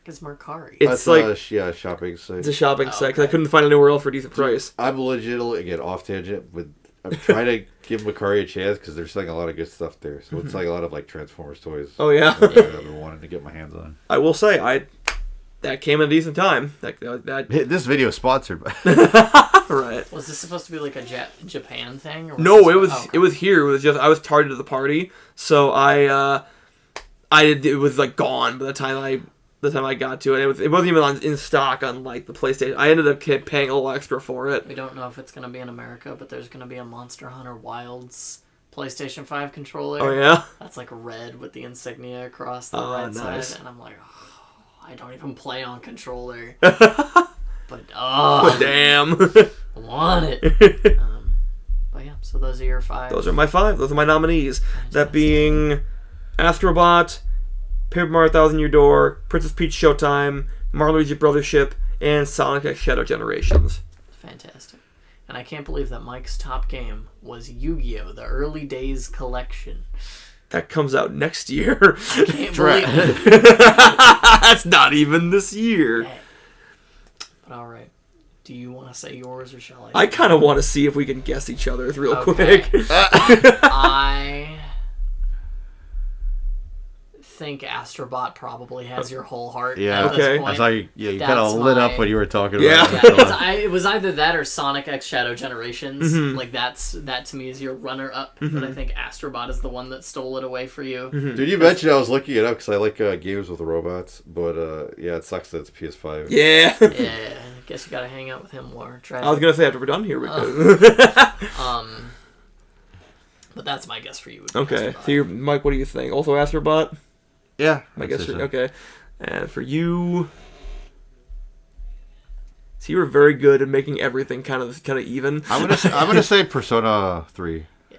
Is Mercari? It's like a shopping site. It's a shopping site because I couldn't find anywhere else for a decent price. I'm legitimately, again, off tangent, with I'm trying to give Macari a chance because they're selling a lot of good stuff there. So it's like a lot of like Transformers toys. Oh yeah. I've been wanting to get my hands on. I will say that came at a decent time. That This video is sponsored by. right. Was this supposed to be like a Japan thing? Or No, it this was it was here. It was just I was tardy to the party, so it was like gone by the time I got to it. It wasn't even in stock on like the PlayStation. I ended up paying a little extra for it. We don't know if it's gonna be in America, but there's gonna be a Monster Hunter Wilds PlayStation 5 controller. Oh yeah. That's like red with the insignia across the right nice. side, and I'm like, I don't even play on controller. But damn. I want it. But yeah, so those are your 5. Those are my 5. Those are my nominees. That being Astrobot, Paper Mario Thousand Year Door, Princess Peach Showtime, Mario Luigi Brothership, and Sonic X Shadow Generations. Fantastic. And I can't believe that Mike's top game was Yu-Gi-Oh! The Early Days Collection. That comes out next year. I can't believe it. That's not even this year. Hey. But alright. Do you want to say yours or shall I? I kind of want to see if we can guess each other's real Okay. quick. I think Astrobot probably has your whole heart. Yeah. At Okay. This I point. saw you. Yeah, you kind That's of lit my- up when you were talking Yeah. about Yeah, it. it was either that or Sonic X Shadow Generations. Mhm. Like that to me is your runner-up. But I think Astrobot is the one that stole it away for you. Dude, you mentioned I was looking it up because I like games with robots, but yeah, it sucks that it's PS5. Yeah. Yeah, I guess you gotta hang out with him more. I was gonna say after we're done here we could. But that's my guess for you. Okay. Astrobot. So Mike, what do you think? Also Astrobot? Yeah, I guess. so. Okay. And for you, so you were very good at making everything kind of even. I'm gonna say Persona 3. Yeah.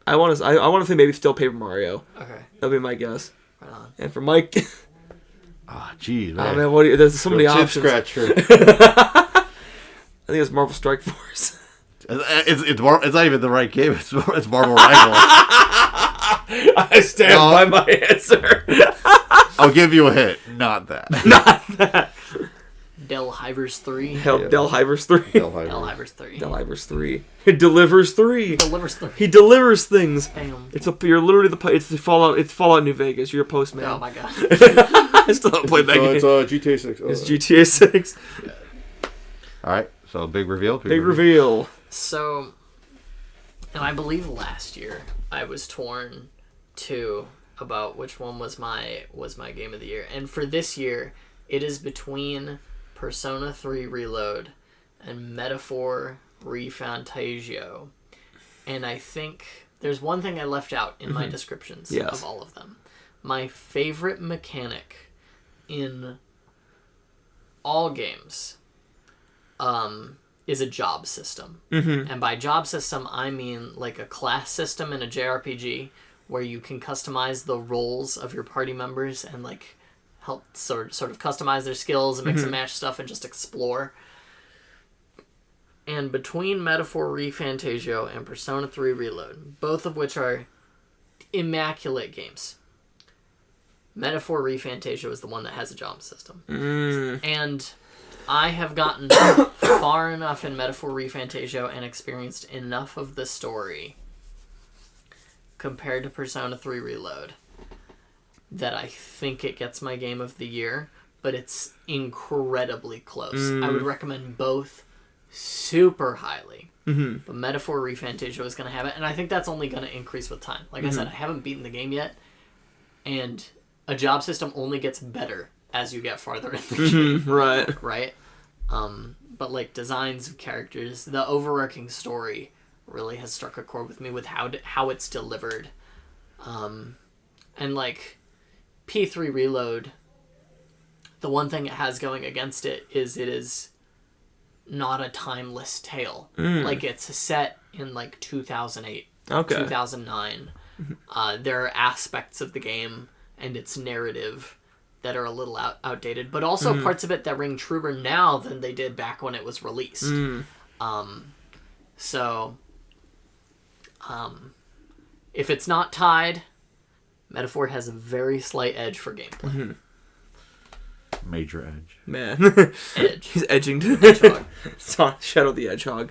I want to say maybe still Paper Mario. Okay. That'll be my guess. Right on. And for Mike, Ah, geez, oh man. man, there's so many Chin options. scratcher. I think it's Marvel Strike Force. It's not even the right game. It's Marvel Rivals. I stand by my answer. I'll give you a hint. Not that. Not that. Del Hivers 3. Hell, Del Hivers 3. Del Hivers 3. Del Hivers 3. It delivers 3. Delivers 3. He delivers things. Bam. You're literally it's Fallout New Vegas. You're a postman. Oh my god. I still haven't played that game. It's GTA 6. It's GTA 6. All right, so big reveal. Big reveal. So, and I believe last year I was torn too about which one was my game of the year. And for this year, it is between Persona 3 Reload and Metaphor ReFantazio. And I think there's one thing I left out in my descriptions of all of them. My favorite mechanic in all games is a job system. Mm-hmm. And by job system, I mean like a class system in a JRPG where you can customize the roles of your party members and like help sort of customize their skills and mix and match stuff and just explore. And between Metaphor ReFantazio and Persona 3 Reload, both of which are immaculate games, Metaphor ReFantazio is the one that has a job system. And I have gotten far enough in Metaphor ReFantazio and experienced enough of the story compared to Persona 3 Reload that I think it gets my game of the year, but it's incredibly close. I would recommend both super highly. But Metaphor ReFantazio is going to have it, and I think that's only going to increase with time. Like I said, I haven't beaten the game yet, and a job system only gets better as you get farther in the game. Right. Right? But like designs of characters, the overarching story really has struck a chord with me with how it's delivered. And like P3 Reload, the one thing it has going against it is not a timeless tale. Like it's set in like 2008, 2009. There are aspects of the game and its narrative that are a little outdated, but also parts of it that ring truer now than they did back when it was released. If it's not tied, Metaphor has a very slight edge for gameplay. Major edge. Man. Edge. He's edging to Hedgehog. Shadow the Hedgehog.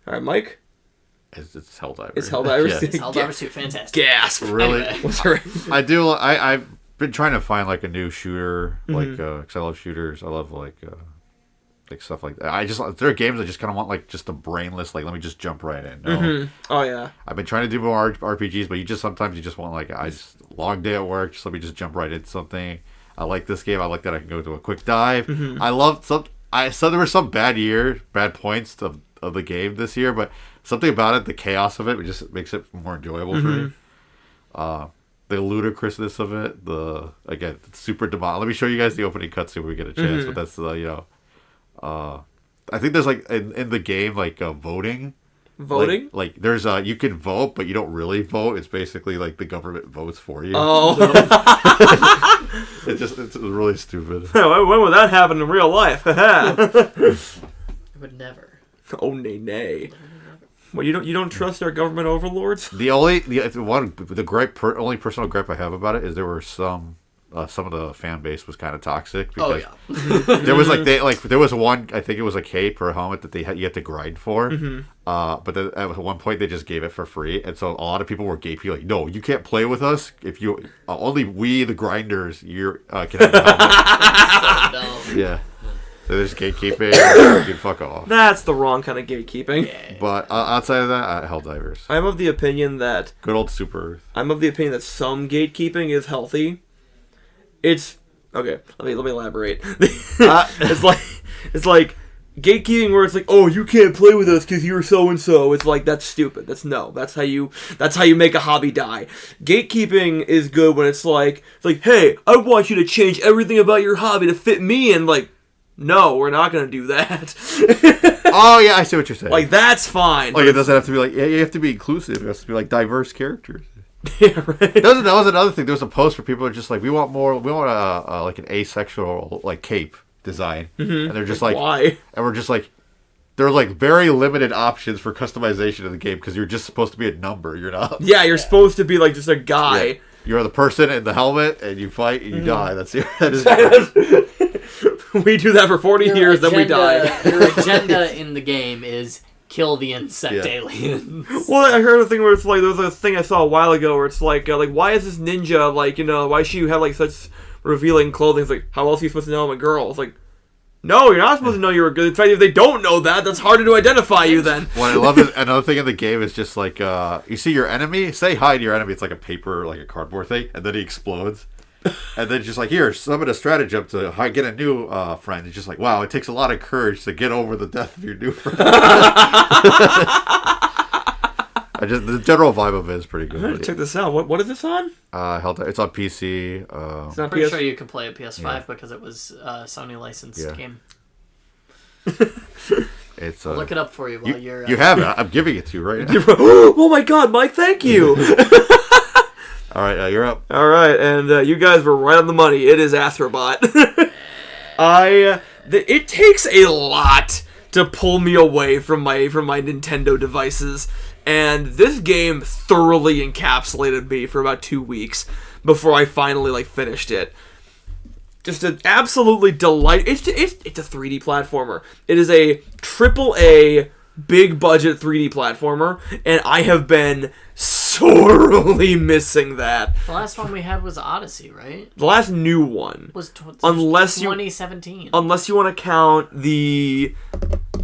Alright, Mike? It's Helldivers. It's Helldivers. It's Helldivers 2. Fantastic. Gasp. Really? Anyway. What's her- I've been trying to find like a new shooter, because I love shooters. I love like stuff like that. There are games I just kind of want like just a brainless, like let me just jump right in. No. Oh yeah. I've been trying to do more RPGs, but sometimes you just want like long day at work, just let me just jump right into something. I like this game. I like that I can go to a quick dive. I love I said there were some bad points of the game this year, but something about it, the chaos of it just makes it more enjoyable for me. The ludicrousness of it, it's super demonic. Let me show you guys the opening cutscene when we get a chance. But that's I think there's like in the game like voting. Voting? Like there's you can vote, but you don't really vote. It's basically like the government votes for you. Oh. It's really stupid. When would that happen in real life? It would never. Oh nay. Well, you don't trust our government overlords? Only personal gripe I have about it is there were some of the fan base was kind of toxic because there was there was one, I think it was a cape or a helmet that you had to grind for, but then at one point they just gave it for free, and so a lot of people were gaping like, no, you can't play with us if you only we the grinders can have the helmet. So dumb. Yeah. So there's gatekeeping. You can fuck off. That's the wrong kind of gatekeeping. Yeah. But outside of that, Helldivers. I'm of the opinion that Good old Super Earth. I'm of the opinion that some gatekeeping is healthy. It's okay. Let me elaborate. It's like gatekeeping where it's like, oh, you can't play with us because you're so and so. It's like that's stupid. That's how you make a hobby die. Gatekeeping is good when it's like hey, I want you to change everything about your hobby to fit me, and like, no, we're not gonna do that. Oh yeah, I see what you're saying. Like that's fine. Like it doesn't have to be like you have to be inclusive. It has to be like diverse characters. Yeah, right. That was another thing. There was a post where people are just like, we want like an asexual like cape design, and they're just like, why? And we're just like, there are like very limited options for customization of the game because you're just supposed to be a number. You're not. Yeah, you're supposed to be like just a guy. Yeah. You're the person in the helmet, and you fight and you die. That is. We do that for 40 years, then we die. Your agenda in the game is kill the insect aliens. Well, I heard a thing where it's like, there was a thing I saw a while ago where it's like why is this ninja, like, why should you have, like, such revealing clothing? It's like, how else are you supposed to know I'm a girl? It's like, no, you're not supposed to know you're a good. In fact, if they don't know that, that's harder to identify you then. What I love is another thing in the game is just like, you see your enemy, say hi to your enemy, it's like a paper, like a cardboard thing, and then he explodes. And then just like, here, summon a stratagem to get a new friend. It's just like, wow, it takes a lot of courage to get over the death of your new friend. The general vibe of it is pretty good. Check this out. What is this on? It's on PC. It's not I'm pretty PS. sure you can play a PS5 because it was a Sony licensed game. It's I'll look it up for you while you're... You have it. I'm giving it to you right now. Oh my god, Mike, thank you! All right, you're up. All right, and you guys were right on the money. It is Astrobot. It takes a lot to pull me away from my Nintendo devices, and this game thoroughly encapsulated me for about 2 weeks before I finally finished it. Just an absolutely delight. It's a 3D platformer. It is a AAA big budget 3D platformer, and I have been sorely missing that. The last one we had was Odyssey, right? The last new one Was 2017. Unless you want to count the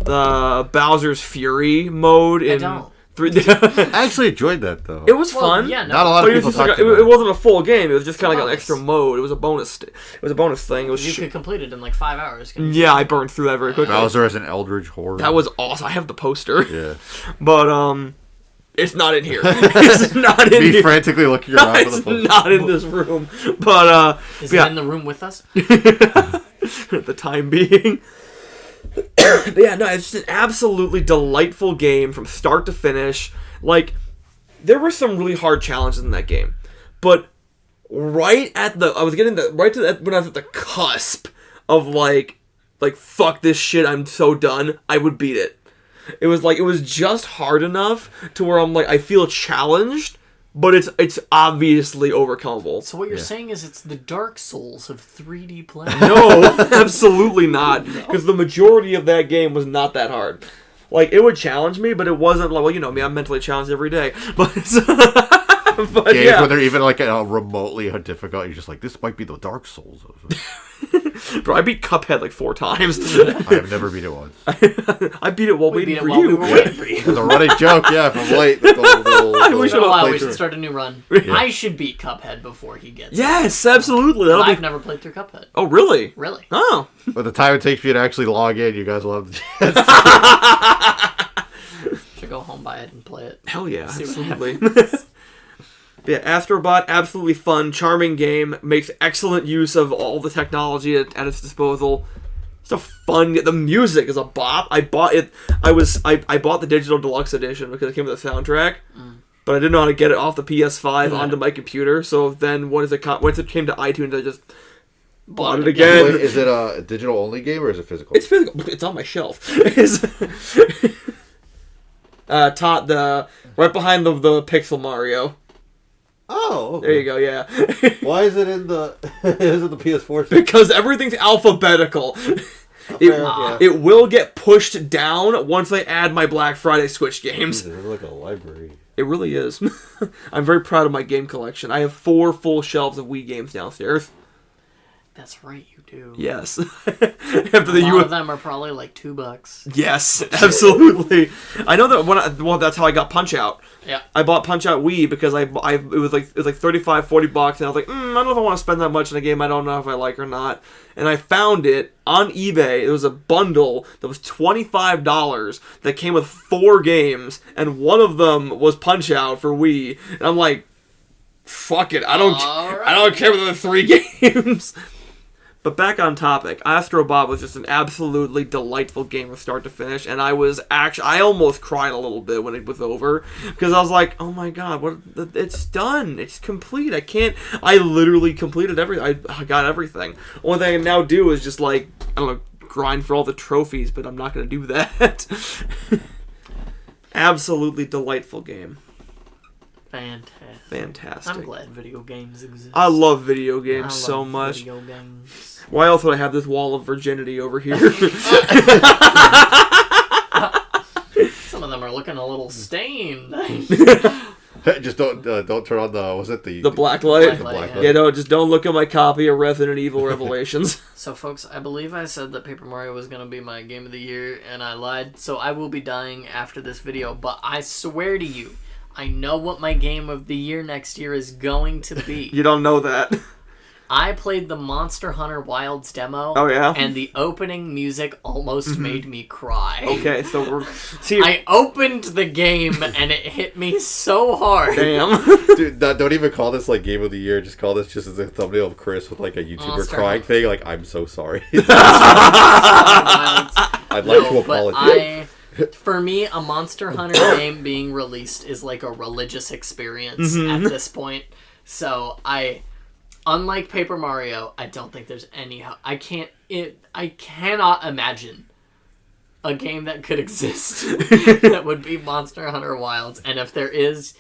Bowser's Fury mode in... I don't. 3D. I actually enjoyed that though. It was fun. Yeah, no. Not a lot But of it people was just talked like, about it wasn't a full game. It was just kind of like an Bonus. extra mode. It was a bonus. It was a bonus thing. It was. You could complete it in like 5 hours. Yeah, I burned through that very quickly. Bowser as an Eldritch Horror. That was awesome. I have the poster. Yeah. But it's not in here. It's not in Me here. frantically looking around for the It's poster. not in this room. But Is yeah. it in the room with us? At the time being. But yeah, no, it's just an absolutely delightful game from start to finish. Like, there were some really hard challenges in that game, but when I was at the cusp of like fuck this shit, I'm so done, I would beat it. It was just hard enough to where I'm like, I feel challenged, but it's obviously overcomable. So what you're saying is it's the Dark Souls of 3D play. No, absolutely not, because the majority of that game was not that hard. Like, it would challenge me, but it wasn't like, well, you know me, I'm mentally challenged every day. But games yeah. when they're even like remotely difficult, you're just like, this might be the Dark Souls of it. Bro, I beat Cuphead like 4 times. I have never beat it once. I beat it while waiting for while you. we were waiting for you. It's a running joke, yeah, if I'm late. We We should start a new run. I should beat Cuphead before he gets Yes, absolutely. That'll I've be... never played through Cuphead. Oh, really? Really? Oh. By the time it takes me to actually log in, you guys will have the chance. Should go home, buy it, and play it. Hell yeah, See what absolutely. Yeah, Astrobot, absolutely fun, charming game, makes excellent use of all the technology at its disposal. It's a fun. The music is a bop. I bought it. I bought the digital deluxe edition because it came with the soundtrack, but I didn't know how to get it off the PS5 onto my computer. So then, once it came to iTunes, I just bought it again. Wait, is it a digital only game or is it physical? It's physical. It's on my shelf. Todd, right behind the Pixel Mario. Oh, okay. There you go. Yeah. Why is it in the PS4? Because everything's alphabetical. It will get pushed down once I add my Black Friday Switch games. It's like a library. It really is. I'm very proud of my game collection. I have 4 full shelves of Wii games downstairs. That's right, you do. Yes. After a lot of them are probably like $2. Yes, absolutely. I know that that's how I got Punch-Out. Yeah. I bought Punch-Out Wii because it was like $35-40, and I was like, I don't know if I want to spend that much in a game I don't know if I like or not. And I found it on eBay. It was a bundle that was $25 that came with 4 games, and one of them was Punch-Out for Wii. And I'm like, fuck it, I don't care about the 3 games. But back on topic, Astrobot was just an absolutely delightful game from start to finish, and I almost cried a little bit when it was over, because I was like, oh my god, it's done, it's complete, I literally completed everything, I got everything. Only thing I can now do is just like, I don't know, grind for all the trophies, but I'm not going to do that. Absolutely delightful game. Fantastic. I'm glad video games exist. I love video games so much. Video games. Why else would I have this wall of virginity over here? Some of them are looking a little stained. Just don't turn on the black light? The black light. Yeah, no, just don't look at my copy of Resident Evil Revelations. So, folks, I believe I said that Paper Mario was going to be my game of the year, and I lied. So I will be dying after this video, but I swear to you, I know what my game of the year next year is going to be. You don't know that. I played the Monster Hunter Wilds demo. Oh, yeah? And the opening music almost made me cry. Okay, so I opened the game and it hit me so hard. Damn. Dude, don't even call this like game of the year. Just call this just as a thumbnail of Chris with like a YouTuber Monster crying Hunter. thing. Like, I'm so sorry. Wilds. I'd like to apologize. For me, a Monster Hunter game being released is like a religious experience at this point. So unlike Paper Mario, I don't think there's any. I cannot imagine a game that could exist that would be Monster Hunter Wilds. And if there is,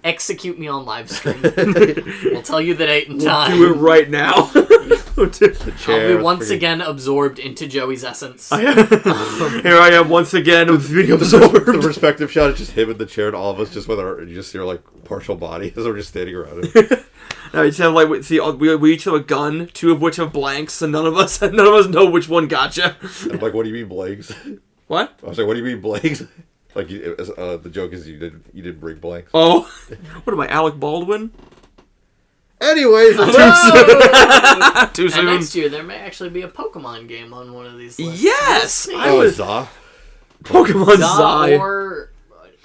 execute me on live stream. We'll tell you the date and time. Do it right now. I'll be once again absorbed into Joey's essence. Here I am once again being absorbed. The perspective shot is just him in the chair and all of us just with you just see our like partial body as we're just standing around him. Now you just have like we each have a gun, 2 of which have blanks, and none of us know which one gotcha. I'm like, what do you mean blanks? What? I was like, what do you mean blanks? Like the joke is you didn't bring blanks. Oh, what am I, Alec Baldwin? Anyways, Too soon. And next year there may actually be a Pokemon game on one of these lists. Yes, Za. Pokemon Za. Or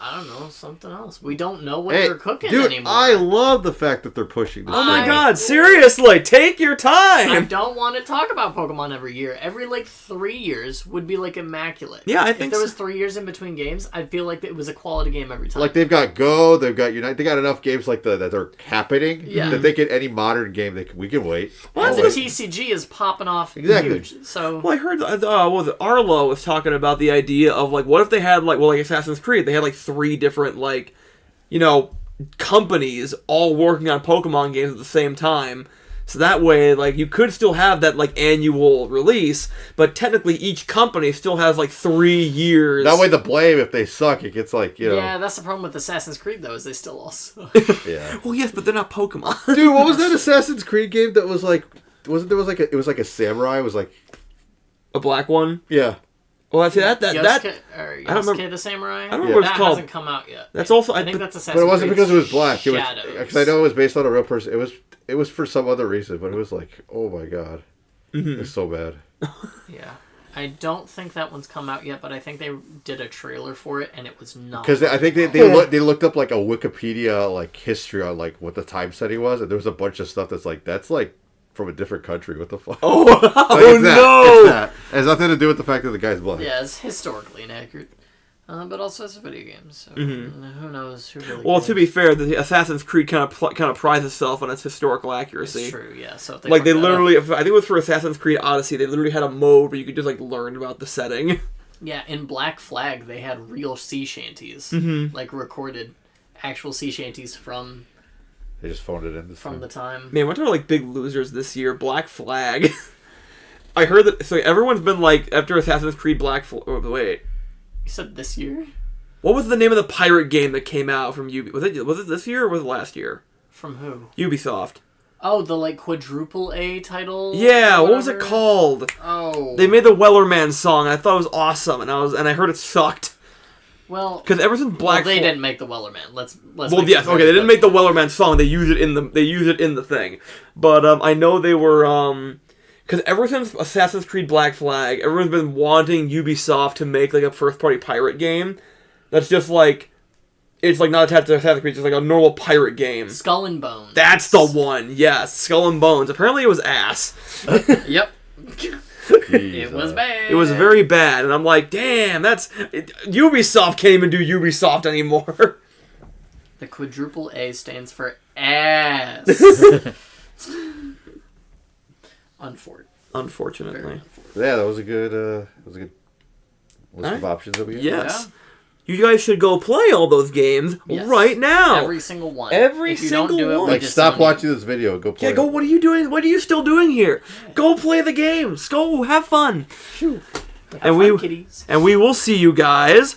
I don't know, something else. We don't know what Hey, they're cooking dude, anymore. I love the fact that they're pushing this. Oh my I- god, seriously, take your I time. don't want to talk about Pokemon every year. Every, 3 years would be, immaculate. Yeah, I if think there so. was 3 years in between games, I'd feel like it was a quality game every time. Like, they've got Go, they've got Unite, they got enough games that are happening Yeah. that they can, any modern game, we can wait. and the Always. TCG is popping off Exactly. huge. So, Well, I heard, what was it, Arlo was talking about the idea of, what if they had, like Assassin's Creed, they had, 3 different, companies all working on Pokemon games at the same time. So that way, like, you could still have that, like, annual release, but technically each company still has, like, 3 years. That way the blame, if they suck, it gets, like, you know... Yeah, that's the problem with Assassin's Creed, though, is they still all suck. Yeah. Well, yes, but they're not Pokemon. Dude, what was that Assassin's Creed game that was, like... Wasn't there was, like, it was, like, a samurai? It was, like... A black one? Yeah. Well, I see that Yosuke, I don't remember the Samurai? I don't remember what it's that called. hasn't come out yet. That's also I think that's Assassin's But it wasn't Creed because it was black. It was Shadows. because I know it was based on a real person. It was for some other reason, but it was like, oh my god, it was so bad. Yeah. I don't think that one's come out yet, but I think they did a trailer for it, and it was not. Because I think they looked up like a Wikipedia like history on like what the time setting was, and there was a bunch of stuff that's like from a different country. What the fuck? Oh, like, oh no! It's that. It has nothing to do with the fact that the guy's black. Yeah, it's historically inaccurate. But also it's a video game, so who knows who really Well, cares. to be fair, the Assassin's Creed kind of prides itself on its historical accuracy. It's true, yeah. So if Like, they fuck that literally, up- I think it was for Assassin's Creed Odyssey, they literally had a mode where you could just, like, learn about the setting. Yeah, in Black Flag, they had real sea shanties. Like, recorded actual sea shanties from They just phoned it in. the time. Man, what are, like, big losers this year? Black Flag. I heard that, so everyone's been, like, after Assassin's Creed Black Flag, oh, wait. You said this year? What was the name of the pirate game that came out from Ubisoft? Was it this year or was it last year? From who? Ubisoft. Oh, the, like, quadruple A title? Yeah, or what was it whatever? called? Oh. They made the Wellerman song, and I thought it was awesome, and I heard it sucked. Well, Because ever since Black they Flag... didn't make the Wellerman. Let's Well, make yes, this okay, very they didn't clear. make the Wellerman song. They use it in the thing. But I know they were because ever since Assassin's Creed Black Flag, everyone's been wanting Ubisoft to make like a first-party pirate game that's just like it's like not attached to Assassin's Creed, it's just like a normal pirate game. Skull and Bones. That's the one. Yes, Skull and Bones. Apparently, it was ass. Yep. It was bad. It was very bad, and I'm like, damn, Ubisoft can't even do Ubisoft anymore. The quadruple A stands for ass. Unfortunately. Very Yeah, that was a good list of options that we had. Yes. You guys should go play all those games Yes. right now. Every single one. Every if you single don't do it, one. we Like, just stop don't watching this video. Go play. Yeah, go. What are you doing? What are you still doing here? Go play the games. Go have fun. Have And fun, we kitties. and we will see you guys